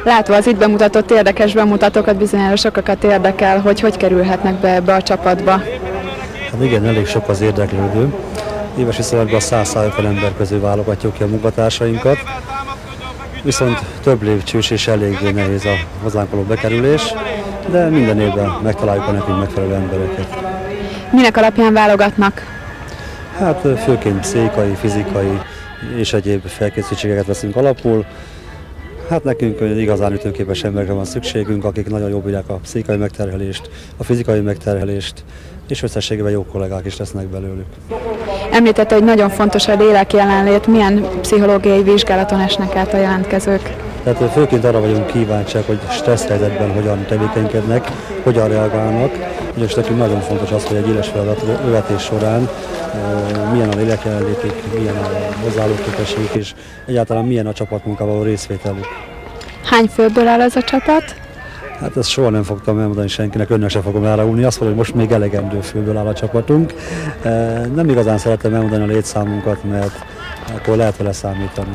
Látva az itt bemutatott érdekes bemutatókat, bizonyára sokakat érdekel, hogy kerülhetnek be ebbe a csapatba. Hát igen, elég sok az érdeklődő. Éves viszonylatban 100-150 ember közül válogatjuk ki a munkatársainkat. Viszont több lépcsős és eléggé nehéz a hozzánk való bekerülés, de minden évben megtaláljuk a nekünk megfelelő embereket. Minek alapján válogatnak? Hát főként pszichikai, fizikai és egyéb felkészültségeket veszünk alapul. Hát nekünk igazán ütőképes emberekre van szükségünk, akik nagyon jól bírják a pszichikai megterhelést, a fizikai megterhelést, és összességében jó kollégák is lesznek belőlük. Említette, hogy nagyon fontos a lélek jelenlét. Milyen pszichológiai vizsgálaton esnek át a jelentkezők? Tehát főként arra vagyunk kíváncsiak, hogy stressz helyzetben hogyan tevékenykednek, hogyan reagálnak, és nekünk nagyon fontos az, hogy egy éles feladatvezetés során milyen a lélek jelenlétük, milyen a hozzáálló képességük, és egyáltalán milyen a csapatmunkában való részvételük. Hány főből áll ez a csapat? Hát ezt soha nem fogtam elmondani senkinek, önnek sem fogom elárulni. Azt mondom, hogy most még elegendő főből áll a csapatunk. Nem igazán szeretem elmondani a létszámunkat, mert akkor lehet vele számítani.